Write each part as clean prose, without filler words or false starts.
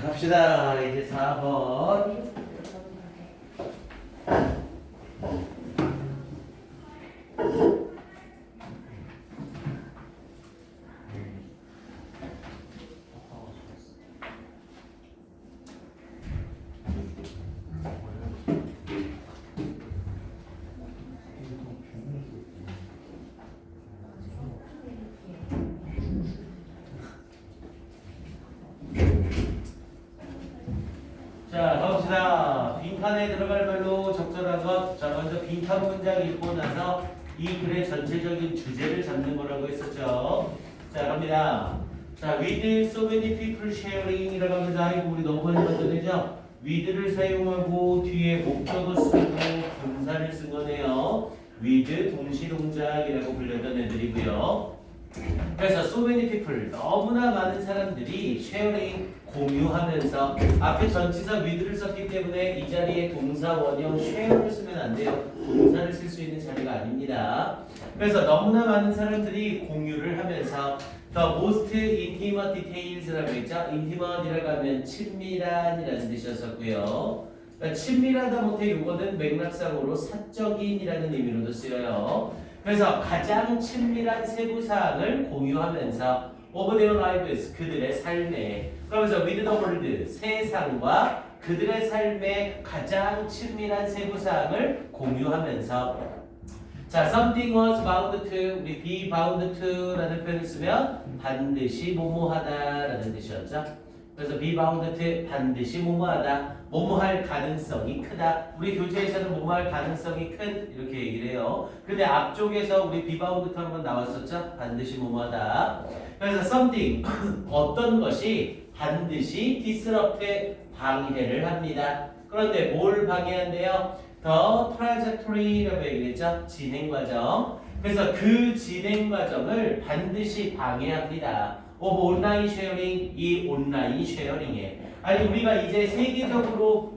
갑시다. 이제 4번. 자, 가봅시다. 빈칸에 들어갈 말로 적절한 것. 자, 먼저 빈칸 문장 읽고 나서 이 글의 전체적인 주제를 잡는 거라고 했었죠. 자, 갑니다. 자, with so many people sharing 이라고 하면서 이거 우리 너무 많이 봤던 애죠? with를 사용하고 뒤에 목적어 쓰고 분사를 쓴 거네요. with 동시동작이라고 불렸던 애들이고요. 그래서 so many people 너무나 많은 사람들이 sharing 공유하면서 앞에 전치사 with를 썼기 때문에 이 자리에 동사 원형 share를 쓰면 안 돼요. 동사를 쓸 수 있는 자리가 아닙니다. 그래서 너무나 많은 사람들이 공유를 하면서 the most intimate details라고 했죠. intimate이라고 하면 친밀한이라는 뜻이었었고요. 그러니까 친밀하다 못해 이거는 맥락상으로 사적인이라는 의미로도 쓰여요. 그래서 가장 친밀한 세부사항을 공유하면서 of their lives, 그들의 삶에. 그러면서 with the world, 세상과 그들의 삶의 가장 친밀한 세부사항을 공유하면서 자, something was bound to, 우리 be bound to 라는 표현을 쓰면 반드시 뭐뭐하다 라는 뜻이었죠. 그래서 be bound to, 반드시 뭐뭐하다, 뭐뭐할 가능성이 크다. 우리 교재에서는 뭐뭐할 가능성이 큰 이렇게 얘기를 해요. 근데 앞쪽에서 우리 be bound to 한번 나왔었죠. 반드시 뭐뭐하다. 그래서 something, 어떤 것이 반드시 disrupt, 방해를 합니다. 그런데 뭘 방해한대요? The trajectory라고 얘기했죠. 진행 과정. 그래서 그 진행 과정을 반드시 방해합니다. of 온라인 쉐어링, 이 온라인 쉐어링에. 아니 우리가 이제 세계적으로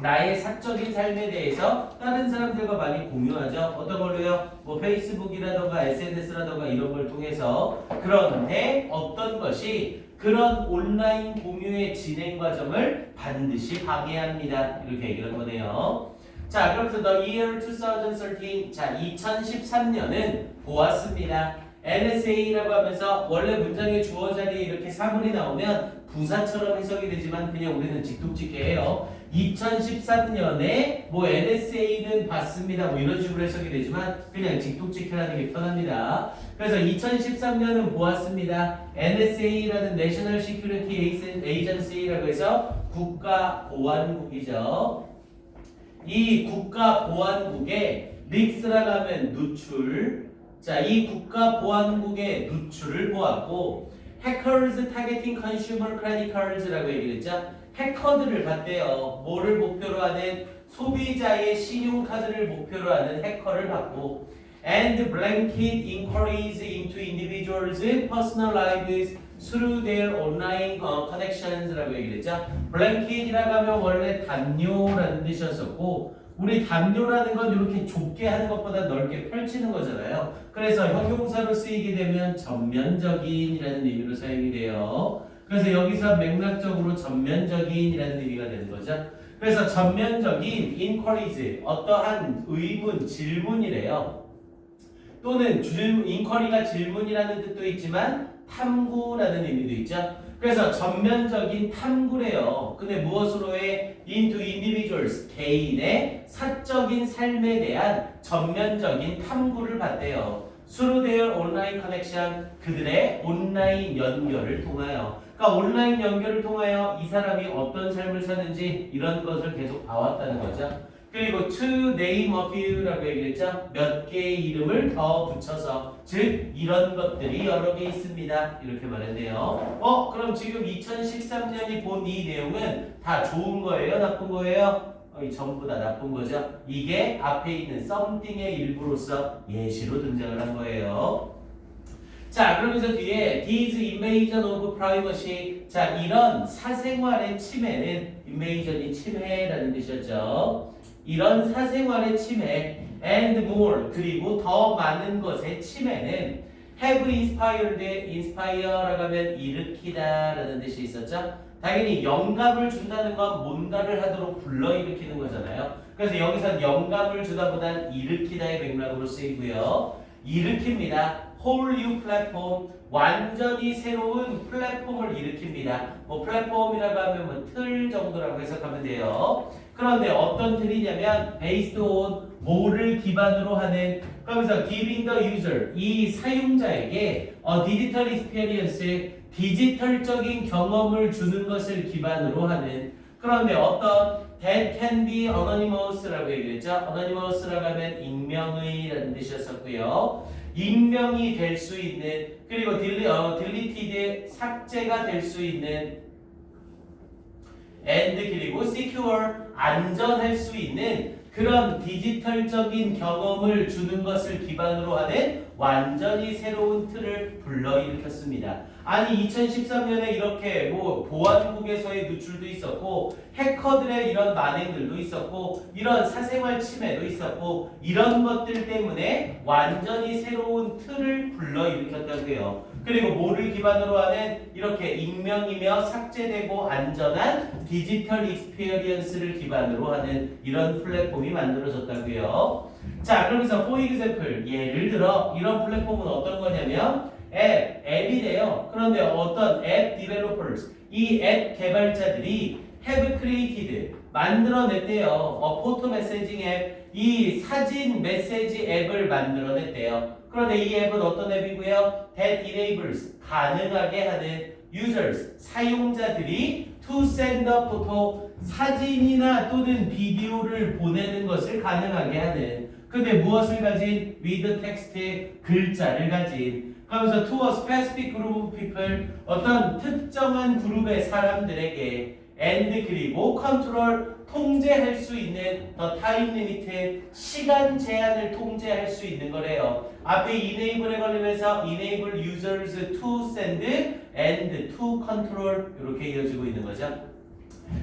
나의 사적인 삶에 대해서 다른 사람들과 많이 공유하죠. 어떤 걸로요? 뭐 페이스북이라던가 SNS라던가 이런 걸 통해서. 그런데 어떤 것이 그런 온라인 공유의 진행 과정을 반드시 방해합니다. 이렇게 얘기를 한 거네요. 자, 그러면서 the year 2013, 자, 2013년은 보았습니다. NSA라고 하면서 원래 문장의 주어 자리에 이렇게 사물이 나오면 부사처럼 해석이 되지만 그냥 우리는 직독직해 해요. 2013년에 뭐 NSA는 봤습니다. 뭐 이런 식으로 해석이 되지만 그냥 직독직해라는 게 편합니다. 그래서 2013년은 보았습니다. NSA라는 National Security Agency라고 해서 국가보안국이죠. 이 국가보안국의 릭스라고 하면 누출. 자, 이 국가보안국의 누출을 보았고 Hackers Targeting Consumer Credit Cards라고 얘기를 했죠. 해커들을 봤대요. 뭐를 목표로 하는? 소비자의 신용카드를 목표로 하는 해커를 봤고 and blanket inquiries into individuals' personal lives through their online connections라고 얘기를 했죠. blanket이라고 하면 원래 담요라는 뜻이었었고 우리 담요라는 건 이렇게 좁게 하는 것보다 넓게 펼치는 거잖아요. 그래서 형용사로 쓰이게 되면 전면적인이라는 의미로 사용이 돼요. 그래서 여기서 맥락적으로 전면적인이라는 의미가 되는 거죠. 그래서 전면적인 inquiries, 어떠한 의문, 질문이래요. 또는 inquiry가 질문이라는 뜻도 있지만 탐구라는 의미도 있죠. 그래서 전면적인 탐구래요. 근데 무엇으로 해? into individuals, 개인의 사적인 삶에 대한 전면적인 탐구를 받대요. through their online connection, 그들의 온라인 연결을 통하여. 그러니까 온라인 연결을 통하여 이 사람이 어떤 삶을 사는지 이런 것을 계속 봐왔다는 거죠. 그리고 to name a few라고 얘기했죠. 몇 개의 이름을 더 붙여서, 즉 이런 것들이 여러 개 있습니다. 이렇게 말했네요. 그럼 지금 2013년이 본 이 내용은 다 좋은 거예요? 나쁜 거예요? 전부 다 나쁜 거죠. 이게 앞에 있는 something의 일부로서 예시로 등장을 한 거예요. 자, 그러면서 뒤에 This invasion of privacy, 자, 이런 사생활의 침해는, invasion이 침해라는 뜻이었죠. 이런 사생활의 침해 and more, 그리고 더 많은 것의 침해는 have inspired, inspire라고 하면 일으키다 라는 뜻이 있었죠. 당연히 영감을 준다는 건 뭔가를 하도록 불러일으키는 거잖아요. 그래서 여기서 영감을 주다보단 일으키다의 맥락으로 쓰이고요. 일으킵니다. whole new platform, 완전히 새로운 플랫폼을 일으킵니다. 뭐 플랫폼이라고 하면 뭐 틀 정도라고 해석하면 돼요. 그런데 어떤 틀이냐면 based on 뭐를 기반으로 하는, 그러면서 giving the user, 이 사용자에게 digital experience, 디지털적인 경험을 주는 것을 기반으로 하는. 그런데 어떤 that can be anonymous라고 얘기했죠. anonymous라고 하면 익명의라는 뜻이었었고요. 익명이 될 수 있는, 그리고 deleted, 삭제가 될 수 있는, and 그리고 secure, 안전할 수 있는 그런 디지털적인 경험을 주는 것을 기반으로 하는 완전히 새로운 틀을 불러일으켰습니다. 아니 2013년에 이렇게 뭐 보안국에서의 누출도 있었고 해커들의 이런 만행들도 있었고 이런 사생활 침해도 있었고 이런 것들 때문에 완전히 새로운 틀을 불러일으켰다고요. 그리고 뭐를 기반으로 하는 이렇게 익명이며 삭제되고 안전한 디지털 익스피리언스를 기반으로 하는 이런 플랫폼이 만들어졌다고요. 자, 그러면서 for example, 예를 들어 이런 플랫폼은 어떤 거냐면 앱이래요. 그런데 어떤 앱 developers, 이 앱 개발자들이 have created, 만들어냈대요. 포토 메시징 앱, 이 사진 메시지 앱을 만들어냈대요. 그런데 이 앱은 어떤 앱이고요? that enables, 가능하게 하는 users, 사용자들이 to send a photo, 사진이나 또는 비디오를 보내는 것을 가능하게 하는. 근데 무엇을 가진? with text, 글자를 가진. 그러면서 to a specific group of people, 어떤 특정한 그룹의 사람들에게 and 그리고 control, 통제할 수 있는 the time limit, 시간 제한을 통제할 수 있는 거래요. 앞에 enable에 걸리면서 enable users to send and to control 이렇게 이어지고 있는 거죠.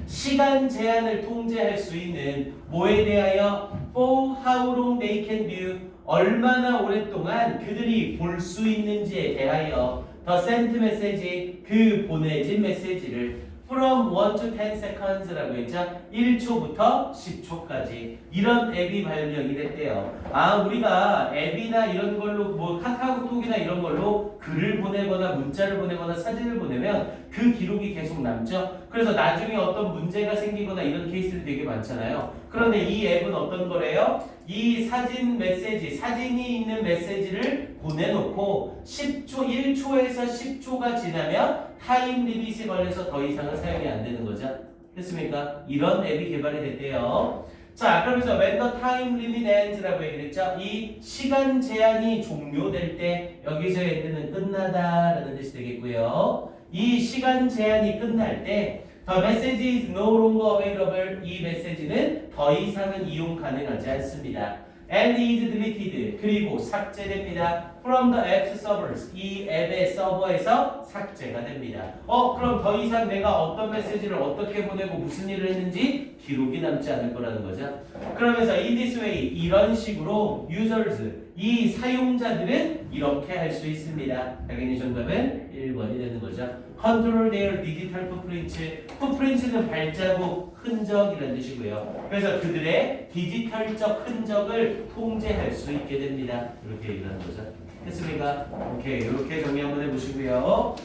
시간 제한을 통제할 수 있는 뭐에 대하여 for how long they can view, 얼마나 오랫동안 그들이 볼 수 있는지에 대하여 the sent message, 그 보내진 메시지를 from 1 to 10 seconds라고 했죠. 1초부터 10초까지 이런 앱이 발명이 됐대요. 아, 우리가 앱이나 이런 걸로 뭐 카카오톡이나 이런 걸로 글을 보내거나 문자를 보내거나 사진을 보내면 그 기록이 계속 남죠. 그래서 나중에 어떤 문제가 생기거나 이런 케이스들이 되게 많잖아요. 그런데 이 앱은 어떤 거래요? 이 사진 메시지, 사진이 있는 메시지를 보내놓고 10초, 1초에서 10초가 지나면 타임 리밋이 걸려서 더 이상은 사용이 안 되는 거죠. 됐습니까? 이런 앱이 개발이 됐대요. 자, 그러면서 when the time limit ends라고 얘기했죠. 이 시간 제한이 종료될 때 여기서의 end는 끝나다라는 뜻이 되겠고요. 이 시간 제한이 끝날 때 The message is no longer available. 이 메시지는 더 이상은 이용 가능하지 않습니다. And is deleted. 그리고 삭제됩니다. From the app servers. 이 앱의 서버에서 삭제가 됩니다. 그럼 더 이상 내가 어떤 메시지를 어떻게 보내고 무슨 일을 했는지 기록이 남지 않을 거라는 거죠. 그러면서 in this way, 이런 식으로 users, 이 사용자들은 이렇게 할 수 있습니다. 당연히 정답은 1번이 되는 거죠. Control their digital footprint. footprint는 발자국, 흔적이라는 뜻이고요. 그래서 그들의 디지털적 흔적을 통제할 수 있게 됩니다. 이렇게 얘기하는 거죠. 됐습니까? 오케이, 이렇게 정리 한번 해보시고요.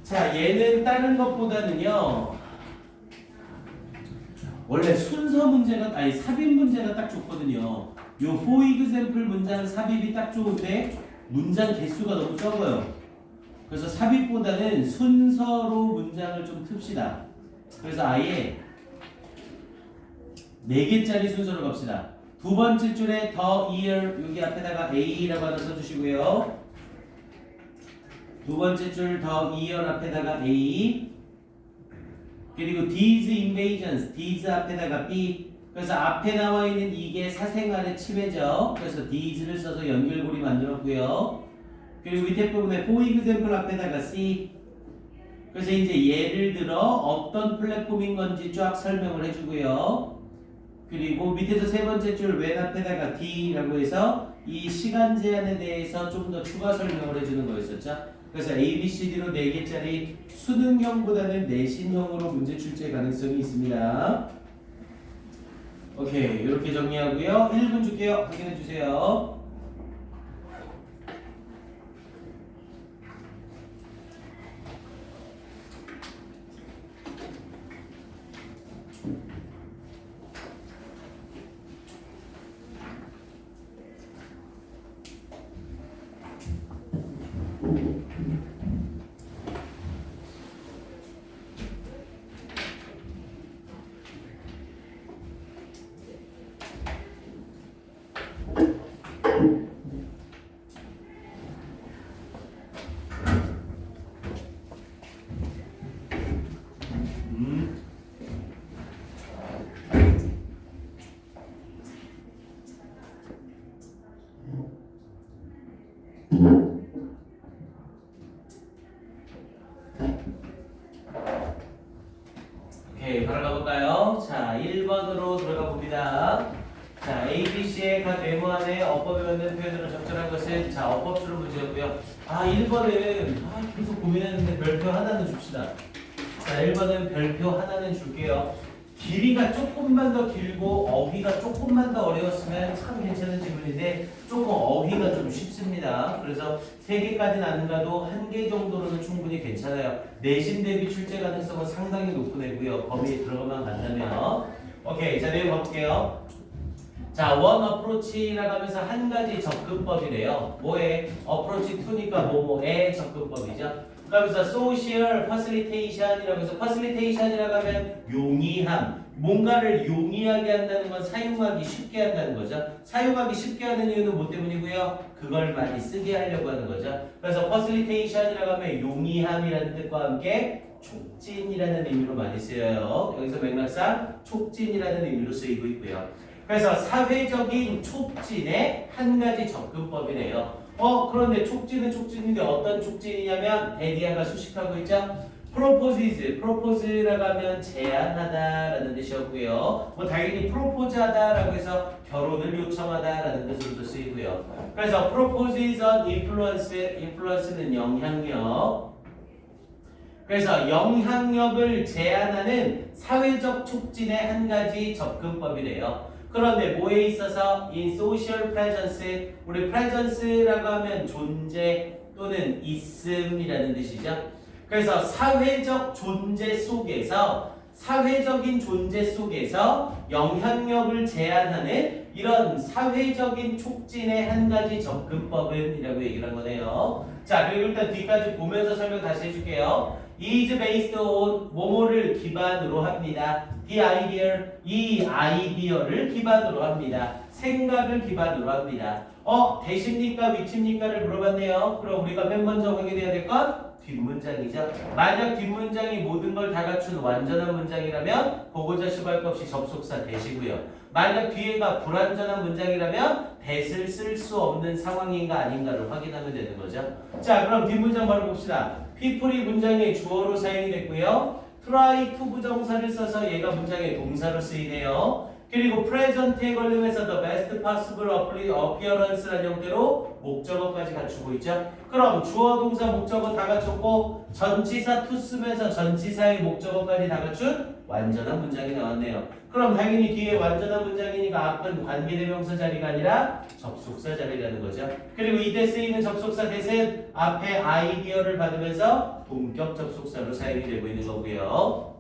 자, 얘는 다른 것보다는요. 원래 순서 문제가, 아니 삽입 문제가 딱 좋거든요. 요 for example 문장 삽입이 딱 좋은데 문장 개수가 너무 적어요. 그래서 삽입보다는 순서로 문장을 좀 틉시다. 그래서 아예 4개짜리 순서로 갑시다. 두 번째 줄에 the year, 여기 앞에다가 A라고 하나 써주시고요. 두 번째 줄 the year 앞에다가 A, 그리고 these invasions, these 앞에다가 B. 그래서 앞에 나와 있는 이게 사생활의 침해죠. 그래서 these를 써서 연결고리 만들었고요. 그리고 밑에 부분에 for example 앞에다가 C. 그래서 이제 예를 들어 어떤 플랫폼인 건지 쫙 설명을 해주고요. 그리고 밑에서 세 번째 줄 왼 앞에다가 D라고 해서 이 시간 제한에 대해서 좀 더 추가 설명을 해주는 거였었죠. 그래서 A, B, C, D로 4개짜리 수능형보다는 내신형으로 문제 출제 가능성이 있습니다. 오케이, 이렇게 정리하고요. 1분 줄게요. 확인해 주세요. 오케이, 바로 가볼까요? 자, 1번으로 들어가 봅니다. 자, A, B, C의 각 네모 안에 어법에 맞는 표현으로 적절한 것은 자, 어법수로 문제였고요. 1번은 계속 고민했는데 별표 하나는 줍시다. 자, 1번은 별표 하나는 줄게요. 길이가 조금만 더 길고 어휘가 조금만 더 어려웠으면 참 괜찮은 질문인데 조금 어휘가 좀 쉽습니다. 그래서 3개까지는 안 가도 1개 정도로는 충분히 괜찮아요. 내신 대비 출제 가능성은 상당히 높은 애고요. 범위에 들어가만 간다면. 오케이, 자 내용 가볼게요. 자, 원 어프로치라고 하면서 한 가지 접근법이래요. 뭐에? 어프로치 2니까 뭐뭐의 접근법이죠. 그러면서 social facilitation이라고 해서 facilitation이라고 하면 용이함, 뭔가를 용이하게 한다는 건 사용하기 쉽게 한다는 거죠. 사용하기 쉽게 하는 이유는 뭐 때문이고요? 그걸 많이 쓰게 하려고 하는 거죠. 그래서 facilitation이라고 하면 용이함이라는 뜻과 함께 촉진이라는 의미로 많이 쓰여요. 여기서 맥락상 촉진이라는 의미로 쓰이고 있고요. 그래서 사회적인 촉진의 한 가지 접근법이래요. 그런데 촉진은 촉진인데 어떤 촉진이냐면 대디아가 수식하고 있죠. propose라고 하면 제안하다라는 뜻이었고요. 뭐 당연히 프로포즈하다라고 해서 결혼을 요청하다라는 뜻으로도 쓰이고요. 그래서 propose on influence는 영향력. 그래서 영향력을 제한하는 사회적 촉진의 한 가지 접근법이래요. 그런데 뭐에 있어서 in social presence, 우리 presence라고 하면 존재 또는 있음이라는 뜻이죠. 그래서 사회적인 존재 속에서 영향력을 제한하는 이런 사회적인 촉진의 한 가지 접근법은 이라고 얘기를 한 거네요. 자, 그리고 일단 뒤까지 보면서 설명 다시 해줄게요. is based on 뭐뭐를 기반으로 합니다. The idea, 이 아이디어를 기반으로 합니다. 생각을 기반으로 합니다. 대십니까 위치입니까를 물어봤네요. 그럼 우리가 맨 먼저 확인해야 될 건 뒷문장이죠. 만약 뒷문장이 모든 걸 다 갖춘 완전한 문장이라면 보고자 시발 것 없이 접속사 대시고요. 만약 뒤에가 불완전한 문장이라면 that을 쓸 수 없는 상황인가 아닌가를 확인하면 되는 거죠. 자, 그럼 뒷문장 바로 봅시다. people이 문장의 주어로 사용이 됐고요. try to 부정사를 써서 얘가 문장의 동사로 쓰이네요. 그리고 present에 관련해서 the best possible appearance라는 형태로 목적어까지 갖추고 있죠. 그럼 주어, 동사, 목적어 다 갖췄고 전치사 to 쓰면서 전치사의 목적어까지 다 갖춘 완전한 문장이 나왔네요. 그럼 당연히 뒤에 완전한 문장이니까 앞은 관계대명사 자리가 아니라 접속사 자리라는 거죠. 그리고 이때 쓰이는 접속사 대신 앞에 아이디어를 받으면서 동격 접속사로 사용이 되고 있는 거고요.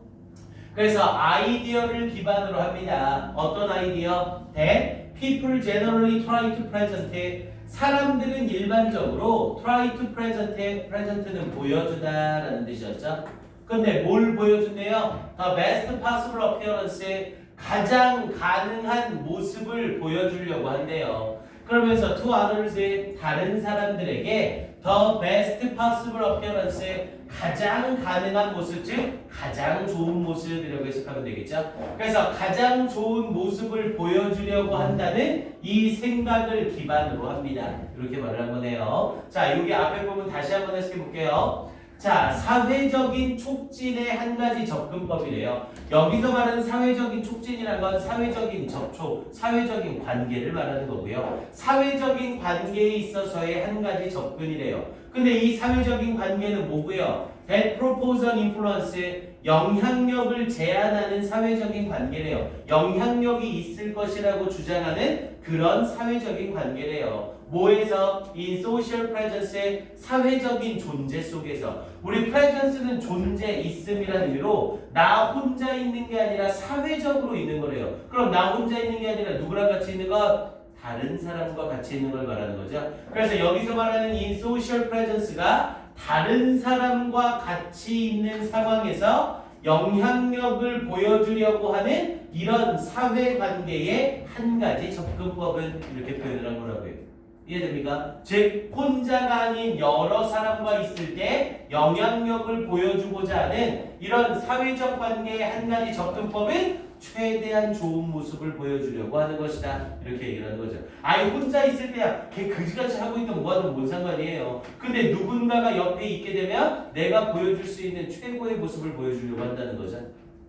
그래서 아이디어를 기반으로 합니다. 어떤 아이디어? that people generally try to present. 사람들은 일반적으로 try to present는 보여주다라는 뜻이었죠. 근데 뭘 보여준대요? The best possible appearance, 가장 가능한 모습을 보여주려고 한대요. 그러면서 to others, 다른 사람들에게 the best possible appearance, 가장 가능한 모습, 즉 가장 좋은 모습이라고 해석하면 되겠죠. 그래서 가장 좋은 모습을 보여주려고 한다는 이 생각을 기반으로 합니다. 이렇게 말을 한 거네요. 자, 여기 앞에 보면 다시 한번 해석해 볼게요. 자, 사회적인 촉진의 한 가지 접근법이래요. 여기서 말하는 사회적인 촉진이라는 건 사회적인 접촉, 사회적인 관계를 말하는 거고요. 사회적인 관계에 있어서의 한 가지 접근이래요. 근데 이 사회적인 관계는 뭐고요? That propose an influence, 영향력을 제한하는 사회적인 관계래요. 영향력이 있을 것이라고 주장하는 그런 사회적인 관계래요. 뭐에서? In social presence의 사회적인 존재 속에서. 우리 presence는 존재, 있음이라는 의미로 나 혼자 있는 게 아니라 사회적으로 있는 거래요. 그럼 나 혼자 있는 게 아니라 누구랑 같이 있는 것? 다른 사람과 같이 있는 걸 말하는 거죠. 그래서 여기서 말하는 in social presence가 다른 사람과 같이 있는 상황에서 영향력을 보여주려고 하는 이런 사회관계의 한 가지 접근법은 이렇게 표현을 한 거라고요. 이해됩니까? 즉 혼자가 아닌 여러 사람과 있을 때 영향력을 보여주고자 하는 이런 사회적 관계의 한 가지 접근법은 최대한 좋은 모습을 보여주려고 하는 것이다. 이렇게 얘기를 하는 거죠. 아니 혼자 있을 때야 걔 그지같이 하고 있는 뭐하든 뭔 상관이에요. 근데 누군가가 옆에 있게 되면 내가 보여줄 수 있는 최고의 모습을 보여주려고 한다는 거죠.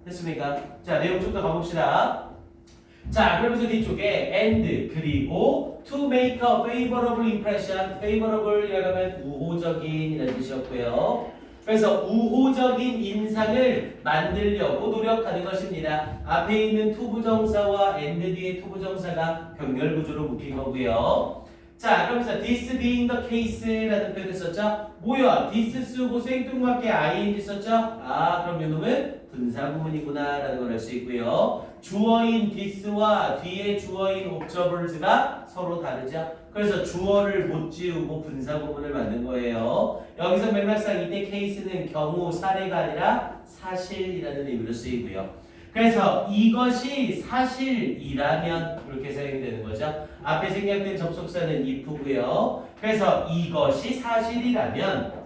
됐습니까? 자, 내용 좀 더 가봅시다. 자, 그러면서 뒤쪽에 and 그리고 to make a favorable impression, favorable이라고 하면 우호적인이라는 뜻이었고요. 그래서 우호적인 인상을 만들려고 노력하는 것입니다. 앞에 있는 to 부정사와 and 뒤에 to 부정사가 병렬 구조로 묶인 거고요. 자, 그러면서 this being the case라는 표현을 썼죠. 뭐야? this 쓰고 생뚱맞게 ing 썼죠? 아, 그럼 이놈은 분사구문이구나 라는 걸 알 수 있고요. 주어인 this와 뒤에 주어인 observers가 서로 다르죠. 그래서 주어를 못 지우고 분사구문을 만든 거예요. 여기서 맥락상 이때 케이스는 경우, 사례가 아니라 사실이라는 의미로 쓰이고요. 그래서 이것이 사실이라면 이렇게 사용이 되는 거죠. 앞에 생략된 접속사는 if고요. 그래서 이것이 사실이라면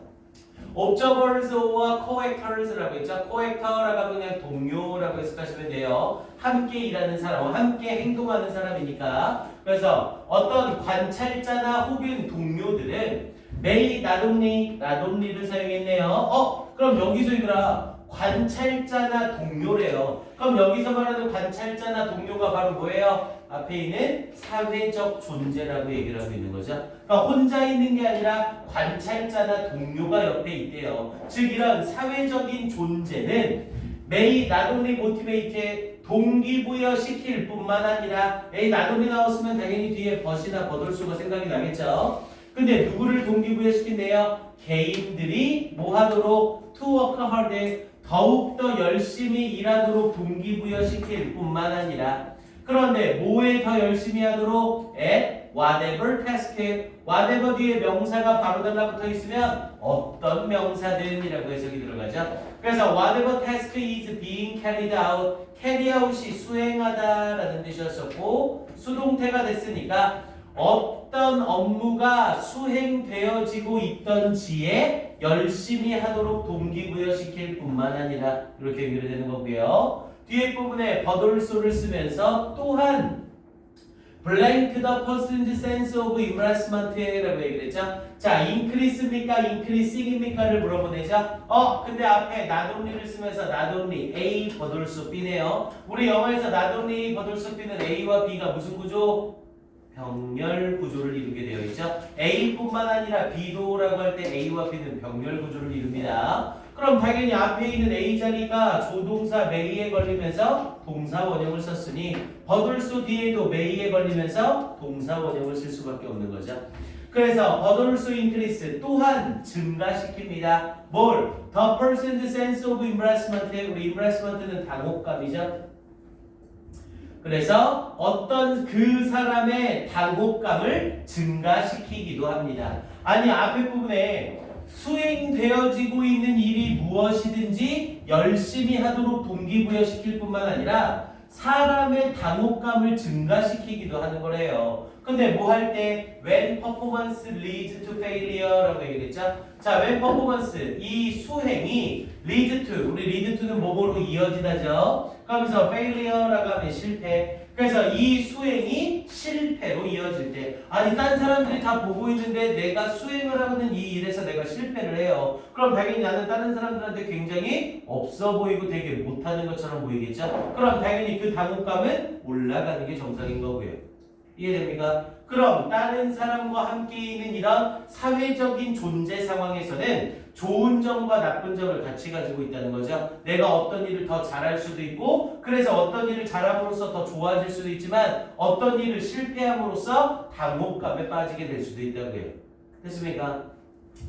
observers와 co-actors라고 했죠. co-actor라고 하면 그냥 동료라고 해석하시면 돼요. 함께 일하는 사람, 함께 행동하는 사람이니까. 그래서 어떤 관찰자나 혹은 동료들은 may not only를 사용했네요. 그럼 여기서 이거라 관찰자나 동료래요. 그럼 여기서 말하는 관찰자나 동료가 바로 뭐예요? 앞에 있는 사회적 존재라고 얘기를 하고 있는 거죠. 그러니까 혼자 있는 게 아니라 관찰자나 동료가 옆에 있대요. 즉 이런 사회적인 존재는 may not only motivate 동기부여 시킬 뿐만 아니라 may not only 나왔으면 당연히 뒤에 but이나 버돌수가 생각이 나겠죠. 근데 누구를 동기부여 시킨대요? 개인들이 뭐 하도록 to work hard 더욱더 열심히 일하도록 동기부여 시킬 뿐만 아니라 그런데 뭐에 더 열심히 하도록? at whatever task, whatever 뒤에 명사가 바로 달라붙어 있으면 어떤 명사든 이라고 해석이 들어가죠. 그래서 whatever task is being carried out, carry out이 수행하다 라는 뜻이었었고 수동태가 됐으니까 어떤 업무가 수행되어지고 있던지에 열심히 하도록 동기부여시킬 뿐만 아니라 이렇게 연결되는 거고요. 뒤에 부분에 버돌소를 쓰면서 또한 blank the person's sense of embarrassment라고 얘기를 했죠. 자, increase입니까? increasing입니까를 물어보내죠. 근데 앞에 not only를 쓰면서 not only A 버돌소 B네요. 우리 영어에서 not only 버돌소 B는 A와 B가 무슨 구조? 병렬 구조를 이루게 되어 있죠. A뿐만 아니라 B도라고 할 때 A와 B는 병렬 구조를 이룹니다. 그럼 당연히 앞에 있는 A 자리가 조동사 may에 걸리면서 동사 원형을 썼으니 버돌소 뒤에도 may에 걸리면서 동사 원형을 쓸 수밖에 없는 거죠. 그래서 버돌소 increase 또한 증가시킵니다. 뭘? The person's sense of embarrassment. 우리 embarrassment는 당혹감이죠. 그래서 어떤 그 사람의 당혹감을 증가시키기도 합니다. 아니 앞에 부분에 수행되어지고 있는 일이 무엇이든지 열심히 하도록 동기부여시킬 뿐만 아니라 사람의 당혹감을 증가시키기도 하는 거래요. 근데 뭐 할 때 when performance leads to failure라고 얘기했죠. 자, when performance 이 수행이 lead to 우리 lead to는 뭐뭐로 이어지다죠. 그러면서 failure라고 하면 실패. 그래서 이 수행이 실패로 이어질 때 아니 딴 사람들이 다 보고 있는데 내가 수행을 하는 이 일에서 내가 실패를 해요. 그럼 당연히 나는 다른 사람들한테 굉장히 없어 보이고 되게 못하는 것처럼 보이겠죠. 그럼 당연히 그 당혹감은 올라가는 게 정상인 거고요. 이해됩니까? 그럼 다른 사람과 함께 있는 이런 사회적인 존재 상황에서는 좋은 점과 나쁜 점을 같이 가지고 있다는 거죠. 내가 어떤 일을 더 잘할 수도 있고 그래서 어떤 일을 잘함으로써 더 좋아질 수도 있지만 어떤 일을 실패함으로써 당혹감에 빠지게 될 수도 있다고요. 됐습니까?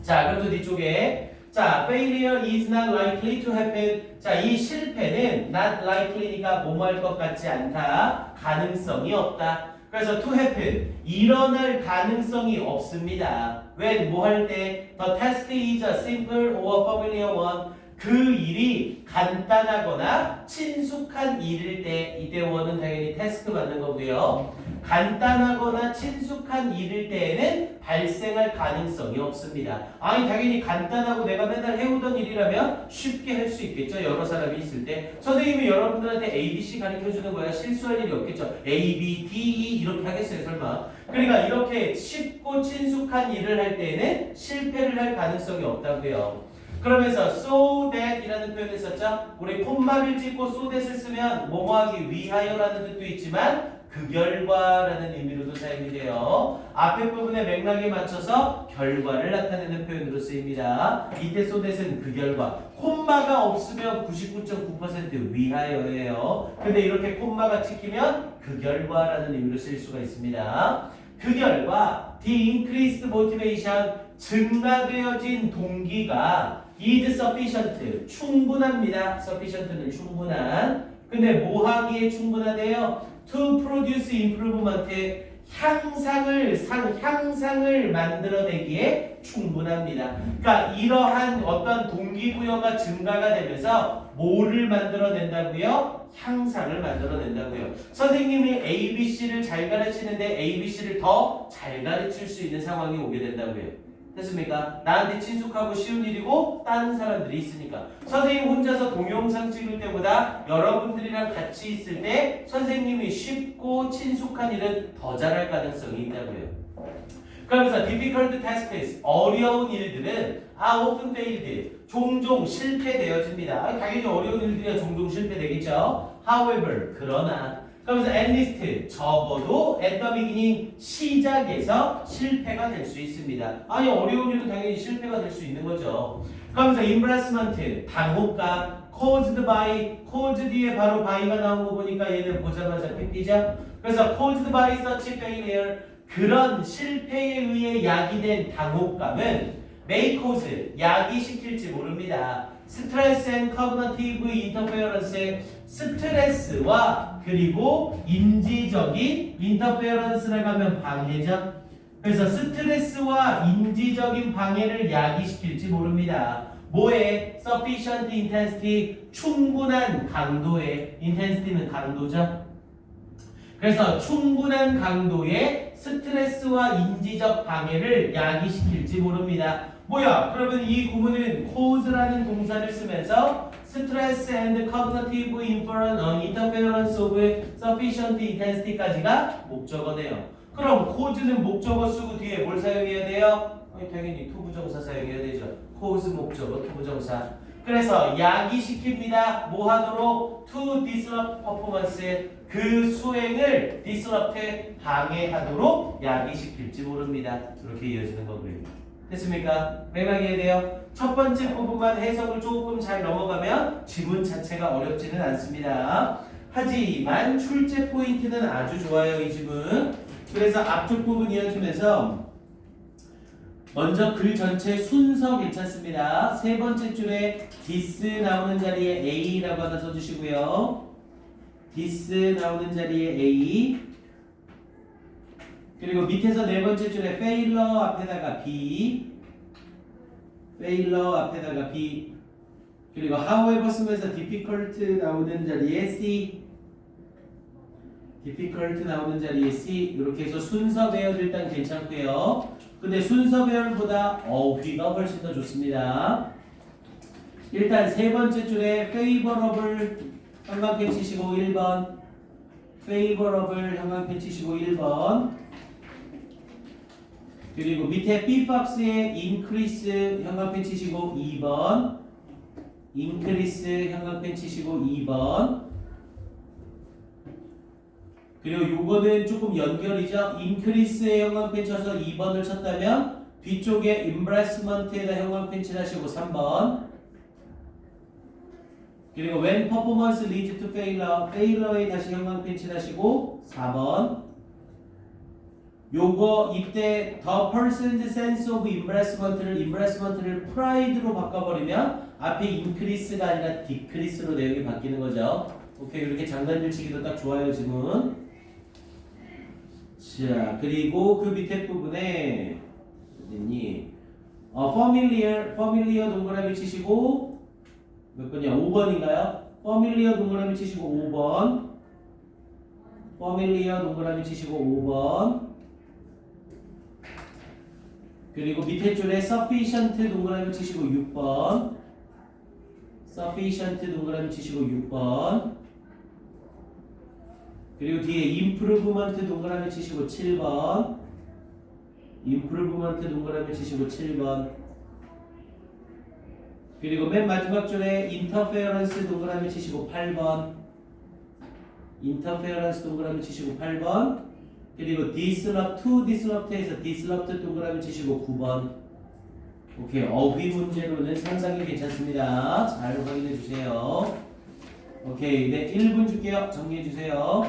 자, 그럼 또 뒤쪽에 자, failure is not likely to happen. 자, 이 실패는 not likely니까 뭐뭐할 것 같지 않다. 가능성이 없다. 그래서 to happen 일어날 가능성이 없습니다. when 뭐 할 때 the task is a simple or familiar one 그 일이 간단하거나 친숙한 일일 때 이때 원은 당연히 task 맞는 거고요. 간단하거나 친숙한 일일 때에는 발생할 가능성이 없습니다. 아니 당연히 간단하고 내가 맨날 해오던 일이라면 쉽게 할 수 있겠죠. 여러 사람이 있을 때 선생님이 여러분들한테 A, B, C 가르쳐주는 거야. 실수할 일이 없겠죠. A, B, D, E 이렇게 하겠어요 설마. 그러니까 이렇게 쉽고 친숙한 일을 할 때에는 실패를 할 가능성이 없다고요. 그러면서 so that 이라는 표현을 썼죠. 우리 콤마를 찍고 so that을 쓰면 뭐뭐하기 위하여라는 뜻도 있지만 그 결과라는 의미로도 사용이 돼요. 앞에 부분의 맥락에 맞춰서 결과를 나타내는 표현으로 쓰입니다. 이때 so that은 그 결과. 콤마가 없으면 99.9% 위하여예요. 근데 이렇게 콤마가 찍히면 그 결과라는 의미로 쓸 수가 있습니다. 그 결과 the increased motivation 증가되어진 동기가 is sufficient 충분합니다. sufficient는 충분한. 근데 뭐 하기에 충분하대요? to produce improvement 향상을 만들어내기에 충분합니다. 그러니까 이러한 어떤 동기부여가 증가가 되면서 뭐를 만들어낸다고요? 향상을 만들어낸다고요. 선생님이 ABC를 잘 가르치는데 ABC를 더 잘 가르칠 수 있는 상황이 오게 된다고요. 됐습니까? 나한테 친숙하고 쉬운 일이고 다른 사람들이 있으니까 선생님 혼자서 동영상 찍을 때보다 여러분들이랑 같이 있을 때 선생님이 쉽고 친숙한 일은 더 잘할 가능성이 있다고요. 그러면서 difficult tasks 어려운 일들은 are often failed 종종 실패되어집니다. 당연히 어려운 일들이야 종종 실패되겠죠. However 그러나 그러면서 at least 적어도 at the beginning 시작에서 실패가 될 수 있습니다. 아니 어려운 일은 당연히 실패가 될 수 있는 거죠. 그러면서 embarrassment 당혹감 caused by cause 뒤에 바로 by가 나온 거 보니까 얘는 보자마자 삐삐죠. 그래서 caused by such failure 그런 실패에 의해 야기된 당혹감은 may cause 야기시킬지 모릅니다. 스트레스 앤 커그니티브 인터페어런스의 스트레스와 그리고 인지적인 인터페어런스라고 하면 방해죠. 그래서 스트레스와 인지적인 방해를 야기시킬지 모릅니다. 뭐에? sufficient intensity 충분한 강도의 intensity는 강도죠. 그래서 충분한 강도의 스트레스와 인지적 방해를 야기시킬지 모릅니다. 뭐야? 그러면 이 구문은 cause라는 동사를 쓰면서 stress and cognitive interference of sufficient intensity까지가 목적어네요. 그럼 cause는 목적어 쓰고 뒤에 뭘 사용해야 돼요? 당연히 투부정사 사용해야 되죠. cause 목적어 투부정사. 그래서 야기시킵니다. 뭐 하도록? to disrupt performance 그 수행을 disrupt 방해하도록 야기시킬지 모릅니다. 이렇게 이어지는 거고요. 됐습니까? 맥락이 해야 돼요. 첫 번째 부분만 해석을 조금 잘 넘어가면 지문 자체가 어렵지는 않습니다. 하지만 출제 포인트는 아주 좋아요. 이 지문. 그래서 앞쪽 부분 이어지면서 먼저 글 전체 순서 괜찮습니다. 세 번째 줄에 this 나오는 자리에 A라고 하나 써주시고요. this 나오는 자리에 A 그리고 밑에서 네 번째 줄에 failure 앞에다가 B failure 앞에다가 B 그리고 however 쓰면서 difficult 나오는 자리에 C difficult 나오는 자리에 C 이렇게 해서 순서 배열 일단 괜찮고요. 근데 순서 배열보다 어휘가 훨씬 더 좋습니다. 일단 세 번째 줄에 favorable 한방향 치시고 1번 favorable 형광펜 치시고 1번. 그리고 밑에 B박스에 increase 형광펜 치시고 2번. increase 형광펜 치시고 2번. 그리고 요거는 조금 연결이죠. increase에 형광펜 쳐서 2번을 쳤다면 뒤쪽에 embarrassment에다 형광펜 칠하시고 3번. 그리고 when performance leads to failure, failure에 다시 형광펜 칠하시고 4번. 요거 이때 the person's sense of embarrassment를 pride로 바꿔버리면 앞에 increase가 아니라 decrease로 내용이 바뀌는 거죠. 오케이, 이렇게 장난질 치기도 딱 좋아요, 지금. 자, 그리고 그 밑에 부분에 어딨니? familiar 동그라미 치시고 몇 번이야? 5번인가요? familiar 동그라미 치시고 5번. familiar 동그라미 치시고 5번. 그리고 밑에 줄에 sufficient 동그라미 치시고 6번. sufficient 동그라미 치시고 6번. 그리고 뒤에 improvement 동그라미 치시고 7번. improvement 동그라미 치시고 7번. 그리고 맨 마지막 줄에 interference 동그라미 치시고 8번. interference 동그라미 치시고 8번. 그리고 disrupt에서 disrupt 동그라미 치시고 9번. 오케이, 어휘 문제로는 상당히 괜찮습니다. 잘 확인해 주세요. 오케이, 네, 1분 줄게요. 정리해 주세요.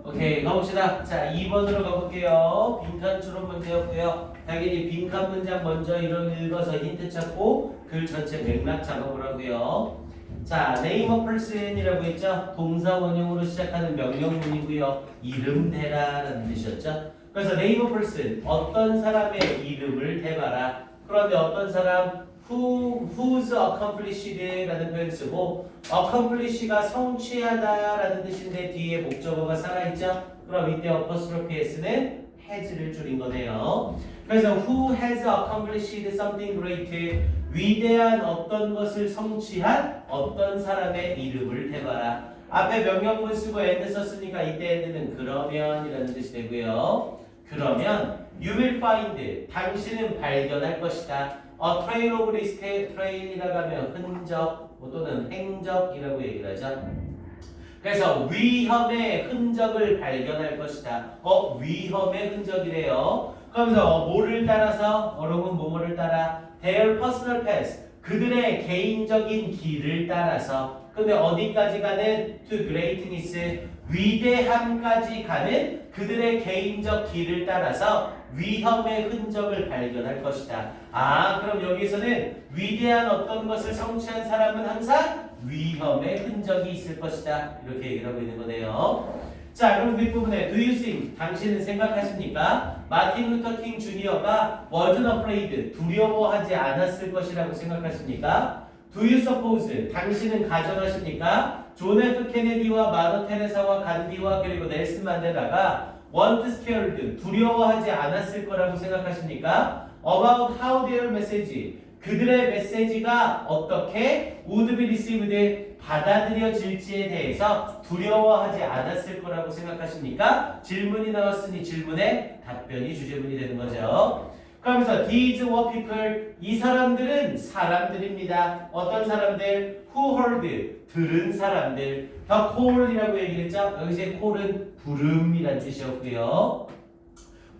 오케이, 가봅시다. 자, 2번으로 가볼게요. 빈칸 추론 문제였고요. 당연히 빈칸 문장 먼저 읽어서 힌트 찾고 글 전체 맥락 작업을 하고요. 자, name a person이라고 했죠. 동사 원형으로 시작하는 명령문이고요. 이름 대라라는 뜻이었죠. 그래서 name a person, 어떤 사람의 이름을 대봐라. 그런데 어떤 사람, whose accomplished라는 표현 쓰고 accomplish가 성취하다라는 뜻인데 뒤에 목적어가 살아있죠. 그럼 이때 apostrophe s는 has를 줄인 거네요. 그래서 who has accomplished something great, 위대한 어떤 것을 성취한 어떤 사람의 이름을 대봐라. 앞에 명령문 쓰고 and 썼으니까 이때 and는 그러면이라는 뜻이 되고요. 그러면 you will find, 당신은 발견할 것이다. trail of risk, trail이라고 하면 흔적 또는 행적이라고 얘기를 하죠. 그래서 위험의 흔적을 발견할 것이다. 위험의 흔적이래요. 그러면서 뭐를 따라서? 어록은 뭐뭐를 따라? Their personal path, 그들의 개인적인 길을 따라서. 근데 어디까지 가는? To greatness, 위대함까지 가는 그들의 개인적 길을 따라서 위험의 흔적을 발견할 것이다. 그럼 여기서는 위대한 어떤 것을 성취한 사람은 항상 위험의 흔적이 있을 것이다. 이렇게 얘기를 하고 있는 거네요. 자, 그럼 뒷부분에 Do you think, 당신은 생각하십니까? 마틴 루터 킹 주니어가 wasn't afraid, 두려워하지 않았을 것이라고 생각하십니까? Do you suppose, 당신은 가정하십니까? 존 F 케네디와 마더 테레사와 간디와 그리고 넬슨 만델라가 weren't scared, 두려워하지 않았을 거라고 생각하십니까? About how their message, 그들의 메시지가 어떻게 would be received, 받아들여질지에 대해서 두려워하지 않았을 거라고 생각하십니까? 질문이 나왔으니 질문에 답변이 주제문이 되는 거죠. 그러면서 these were people, 이 사람들은 사람들입니다. 어떤 사람들? who heard, 들은 사람들. the call이라고 얘기를 했죠. 여기서 call은 부름이란 뜻이었고요.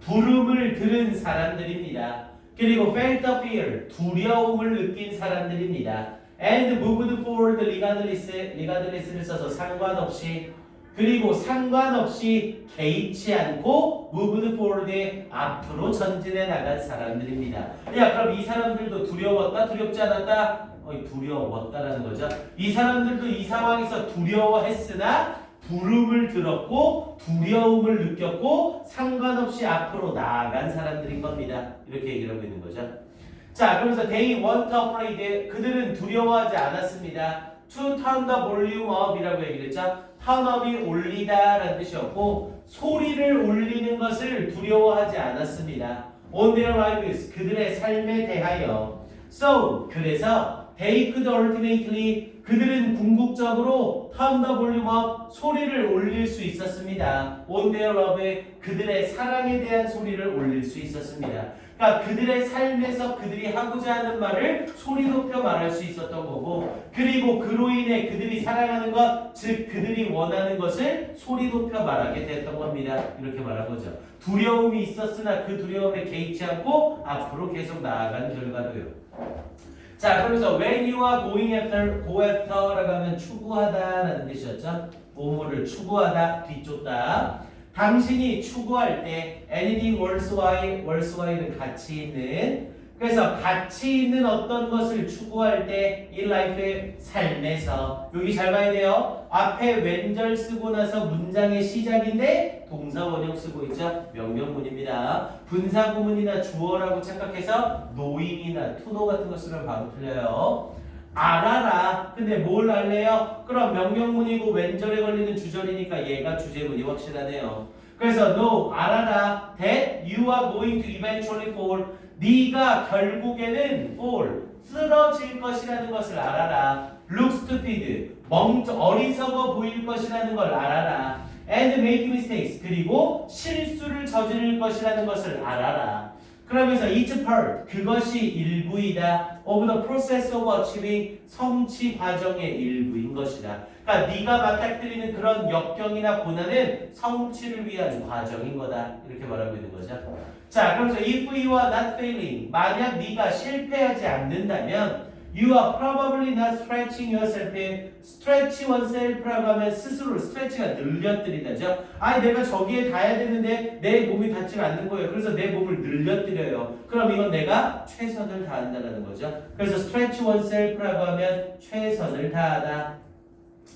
부름을 들은 사람들입니다. 그리고 felt the fear, 두려움을 느낀 사람들입니다. and moved forward regardless를 써서 상관없이, 그리고 상관없이 개의치 않고 moved forward에 앞으로 전진해 나간 사람들입니다. 야, 그럼 이 사람들도 두려웠다? 두렵지 않았다? 두려웠다라는 거죠. 이 사람들도 이 상황에서 두려워했으나 부름을 들었고 두려움을 느꼈고 상관없이 앞으로 나아간 사람들인 겁니다. 이렇게 얘기를 하고 있는 거죠. 자, 그러면서 they weren't afraid, 그들은 두려워하지 않았습니다. to turn the volume up 이라고 얘기를 했죠. turn up이 올리다 라는 뜻이었고 소리를 올리는 것을 두려워하지 않았습니다. on their lives, 그들의 삶에 대하여. so, 그래서 they could ultimately, 그들은 궁극적으로 turn the volume up, 소리를 올릴 수 있었습니다. on their love, 그들의 사랑에 대한 소리를 올릴 수 있었습니다. 그러니까 그들의 삶에서 그들이 하고자 하는 말을 소리 높여 말할 수 있었던 거고, 그리고 그로 인해 그들이 사랑하는 것, 즉 그들이 원하는 것을 소리 높여 말하게 됐던 겁니다. 이렇게 말한 거죠. 두려움이 있었으나 그 두려움에 개의치 않고 앞으로 계속 나아간 결과로요. 자, 그러면서 when you are going after, go after라고 하면 추구하다라는 뜻이었죠. 뭐뭐를 추구하다, 뒤쫓다. 당신이 추구할 때 anything worthwhile는 가치 있는, 그래서 가치 있는 어떤 것을 추구할 때 in life의 삶에서, 여기 잘 봐야 돼요. 앞에 웬절 쓰고 나서 문장의 시작인데 동사 원형 쓰고 있죠. 명령문입니다. 분사구문이나 주어라고 착각해서 knowing이나 to know 같은 거 쓰면 바로 틀려요. 알아라. 근데 뭘 알래요? 그럼 명령문이고 웬절에 걸리는 주절이니까 얘가 주제문이 확실하네요. 그래서 no, 알아라. that you are going to eventually fall. 네가 결국에는 fall, 쓰러질 것이라는 것을 알아라. look stupid, 어리석어 보일 것이라는 걸 알아라. and make mistakes, 그리고 실수를 저지를 것이라는 것을 알아라. 그러면서 each part, 그것이 일부이다. of the process of achieving, 성취 과정의 일부인 것이다. 그러니까 네가 맞닥뜨리는 그런 역경이나 고난은 성취를 위한 과정인 거다. 이렇게 말하고 있는 거죠. 자, 그러면서 if you are not failing, 만약 네가 실패하지 않는다면 you are probably not stretching yourself. stretch oneself라고 하면 스스로 스트레치가 늘려뜨리다죠. 아니 내가 저기에 닿아야 되는데 내 몸이 닿지 않는 거예요. 그래서 내 몸을 늘려뜨려요. 그럼 이건 내가 최선을 다한다는 거죠. 그래서 stretch oneself라고 하면 최선을 다하다,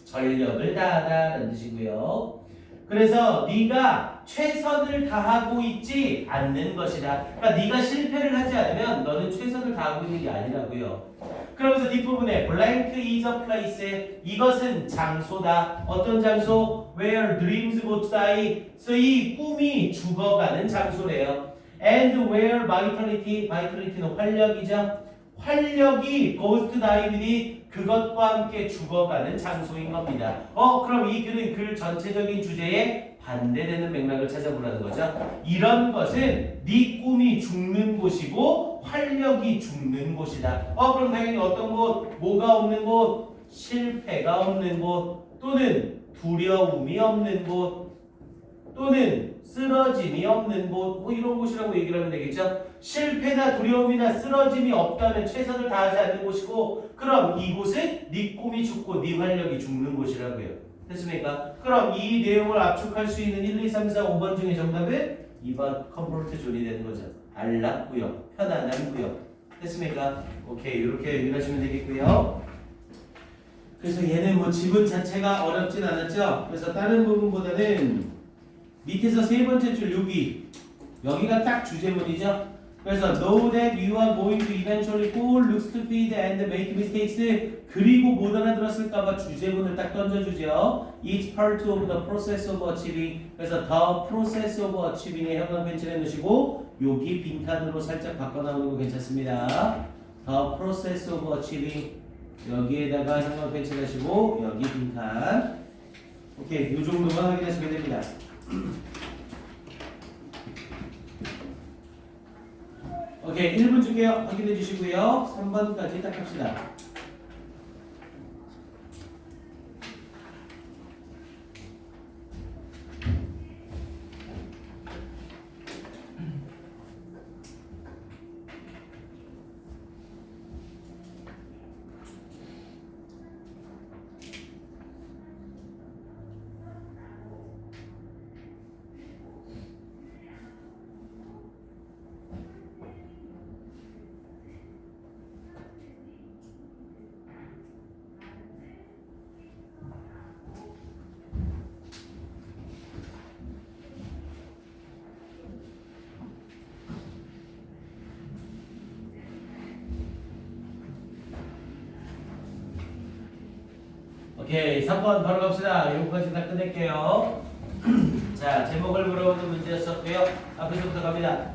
전력을 다하다라는 뜻이고요. 그래서 네가 최선을 다하고 있지 않는 것이다. 그러니까 네가 실패를 하지 않으면 너는 최선을 다하고 있는 게 아니라고요. 그러면서 뒷부분에 blank is a place, 이것은 장소다. 어떤 장소? where dreams go to die. 그래서 이 꿈이 죽어가는 장소래요. and where vitality는 활력이죠. 활력이 goes to die, 그것과 함께 죽어가는 장소인 겁니다. 그럼 이 글은 글 전체적인 주제에 반대되는 맥락을 찾아보라는 거죠. 이런 것은 네 꿈이 죽는 곳이고 활력이 죽는 곳이다. 그럼 당연히 어떤 곳, 뭐가 없는 곳, 실패가 없는 곳, 또는 두려움이 없는 곳, 또는 쓰러짐이 없는 곳, 뭐 이런 곳이라고 얘기를 하면 되겠죠. 실패나 두려움이나 쓰러짐이 없다면 최선을 다하지 않는 곳이고, 그럼 이곳은 네 꿈이 죽고 네 활력이 죽는 곳이라고요. 됐습니까? 그럼 이 내용을 압축할 수 있는 1, 2, 3, 4, 5번 중에 정답은 2번 컴포트 존이 되는 거죠. 안락구역, 편안한 구역. 됐습니까? 오케이, 이렇게 유의하시면 되겠고요. 그래서 얘는 뭐 지문 자체가 어렵진 않았죠. 그래서 다른 부분보다는 밑에서 세 번째 줄 여기가 딱 주제문이죠. 그래서 know that you are going to eventually fall, look stupid and make mistakes. 그리고 못 알아들었을까봐 주제문을 딱 던져주죠. Each part of the process of achieving. 그래서 the process of achieving에 형광 펜치를 넣으시고 여기 빈칸으로 살짝 바꿔 나오는 거 괜찮습니다. The process of achieving. 여기에다가 형광 펜치를 하시고 여기 빈칸. 오케이, 이 정도만 확인하시면 됩니다. 오케이, 1분 줄게요. 확인해 주시고요. 3번까지 딱 합시다. 오케이, 3번 바로 갑시다. 여기까지 다 끝낼게요. 자, 제목을 물어보는 문제였었고요. 앞에서부터 갑니다.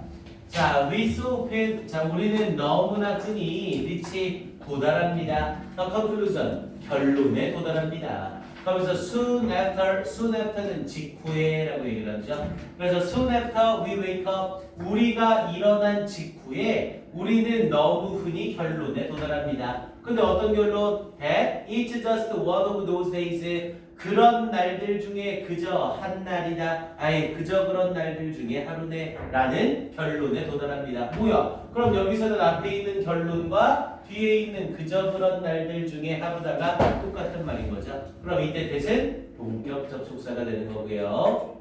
자, we so pen. 자, 우리는 너무나 흔히 reach 도달합니다. The conclusion. 결론에 도달합니다. 그러면서 soon after는 직후에라고 얘기를 하죠. 그래서 soon after we wake up. 우리가 일어난 직후에 우리는 너무 흔히 결론에 도달합니다. 근데 어떤 결론? That it's just one of those days. 그런 날들 중에 그저 한 날이다. 아예 그저 그런 날들 중에 하루네. 라는 결론에 도달합니다. 뭐야? 그럼 여기서는 앞에 있는 결론과 뒤에 있는 그저 그런 날들 중에 하루다가 똑같은 말인 거죠. 그럼 이때 대신 동격 접속사가 되는 거고요.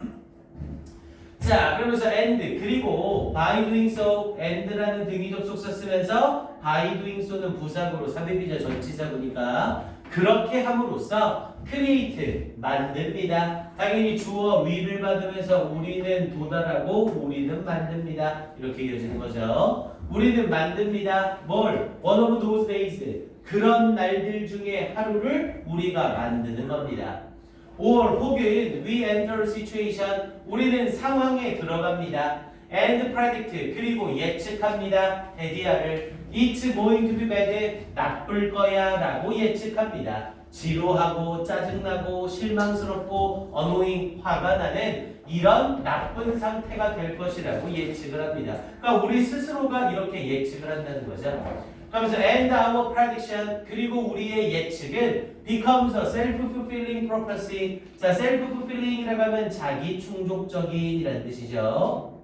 자, 그러면서 and 그리고 by doing so and라는 등위 접속사 쓰면서 by doing so는 부사구로 3회비자 전치사구니까 그렇게 함으로써 create 만듭니다. 당연히 주어 위를 받으면서 우리는 도달하고 우리는 만듭니다. 이렇게 이어지는 거죠. 우리는 만듭니다. 뭘? One of those days. 그런 날들 중에 하루를 우리가 만드는 겁니다. or 혹은 we enter a situation. 우리는 상황에 들어갑니다. and predict. 그리고 예측합니다. 대디아를 It's going to be bad. 나쁠 거야 라고 예측합니다. 지루하고 짜증나고 실망스럽고 annoying 화가 나는 이런 나쁜 상태가 될 것이라고 예측을 합니다. 그러니까 우리 스스로가 이렇게 예측을 한다는 거죠. 그러면서 and our prediction 그리고 우리의 예측은 becomes a self-fulfilling prophecy. 자, self-fulfilling이라고 하면 자기 충족적인이라는 뜻이죠.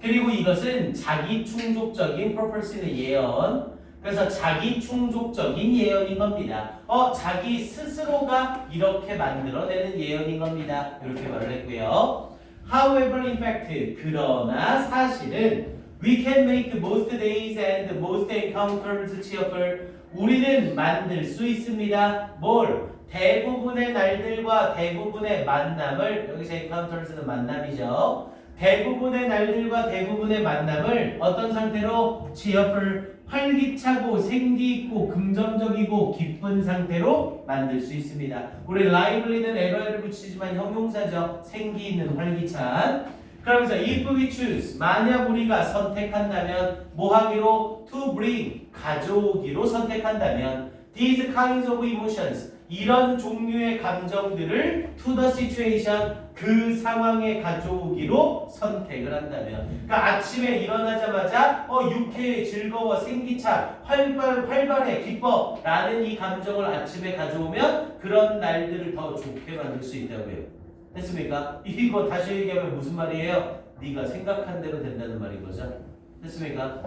그리고 이것은 자기 충족적인 prophecy는 예언. 그래서 자기 충족적인 예언인 겁니다. 자기 스스로가 이렇게 만들어내는 예언인 겁니다. 이렇게 말을 했고요. However, in fact, 그러나 사실은 we can make most days and most encounters cheerful. 우리는 만들 수 있습니다. 뭘? 대부분의 날들과 대부분의 만남을 여기서 encounters는 만남이죠. 대부분의 날들과 대부분의 만남을 어떤 상태로 cheerful 활기차고 생기있고 긍정적이고 기쁜 상태로 만들 수 있습니다. 우리 lively는 LI를 붙이지만 형용사죠. 생기있는 활기찬. 그러면서 if we choose 만약 우리가 선택한다면 뭐 하기로 to bring 가져오기로 선택한다면 these kinds of emotions 이런 종류의 감정들을 to the situation 그 상황에 가져오기로 선택을 한다면 그러니까 아침에 일어나자마자 유쾌해 즐거워 생기차 활발해 기뻐 라는 이 감정을 아침에 가져오면 그런 날들을 더 좋게 만들 수 있다고요. 됐습니까? 이거 다시 얘기하면 무슨 말이에요? 네가 생각한 대로 된다는 말인 거죠. 됐습니까?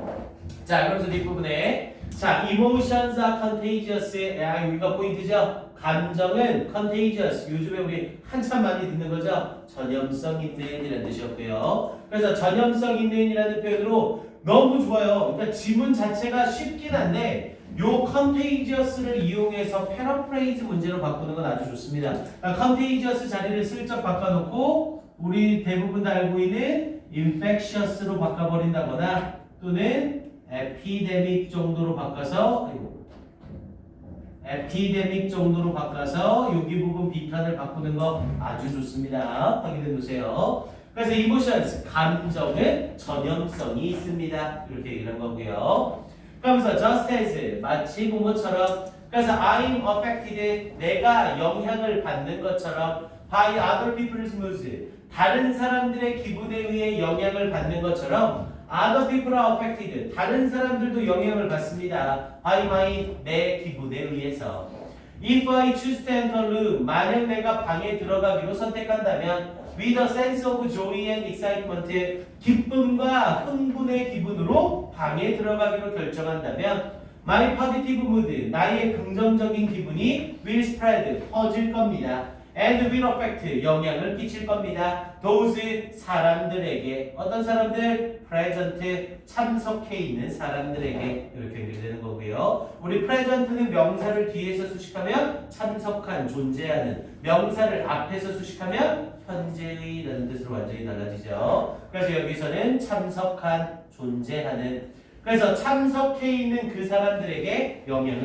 자, 그래서 뒷부분에 자, emotions are contagious. 여기가 포인트죠. 감정은 contagious. 요즘에 우리 한참 많이 듣는 거죠. 전염성 있는 이라는 뜻이었고요. 그래서 전염성 있는 이라는 표현으로 너무 좋아요. 그러니까 지문 자체가 쉽긴 한데 요 contagious를 이용해서 패러프레이즈 문제로 바꾸는 건 아주 좋습니다. 그러니까 contagious 자리를 슬쩍 바꿔놓고 우리 대부분 다 알고 있는 infectious로 바꿔버린다거나 또는 epidemic 정도로 바꿔서 epidemic 정도로 바꿔서 여기 부분 빈칸을 바꾸는 거 아주 좋습니다. 확인해 놓으세요. 그래서 emotions 감정은 전염성이 있습니다. 이렇게 얘기를 한 거고요. 그러면서 just as 마치 뭐뭐처럼 그래서 I'm affected 내가 영향을 받는 것처럼 by other people's moods 다른 사람들의 기분에 의해 영향을 받는 것처럼 other people are affected 다른 사람들도 영향을 받습니다. by my 내 기분에 의해서 if I choose to enter a room 만약 내가 방에 들어가기로 선택한다면 with a sense of joy and excitement 기쁨과 흥분의 기분으로 방에 들어가기로 결정한다면 my positive mood 나의 긍정적인 기분이 will spread 퍼질 겁니다. and will affect 영향을 끼칠 겁니다. those 사람들에게 어떤 사람들? present 참석해 있는 사람들에게 이렇게 연결되는 거고요. 우리 present는 명사를 뒤에서 수식하면 참석한 존재하는 명사를 앞에서 수식하면 현재의라는 뜻으로 완전히 달라지죠. 그래서 여기서는 참석한 존재하는 그래서 참석해 있는 그 사람들에게 영향을